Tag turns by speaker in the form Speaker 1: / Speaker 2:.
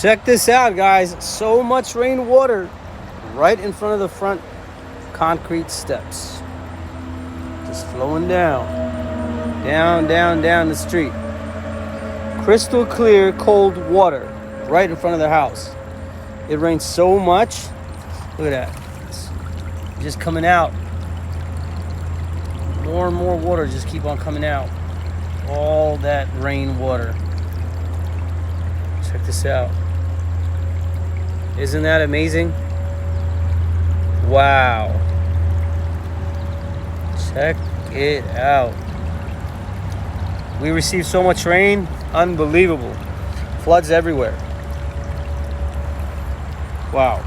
Speaker 1: Check this out, guys. So much rainwater right in front of the front concrete steps. Just flowing down. Down the street. Crystal clear, cold water right in front of their house. It rains so much. Look at that. It's just coming out. More and more water just keep on coming out. All that rainwater. Check this out. Isn't that amazing? Wow. Check it out. We received so much rain. Unbelievable. Floods everywhere. Wow.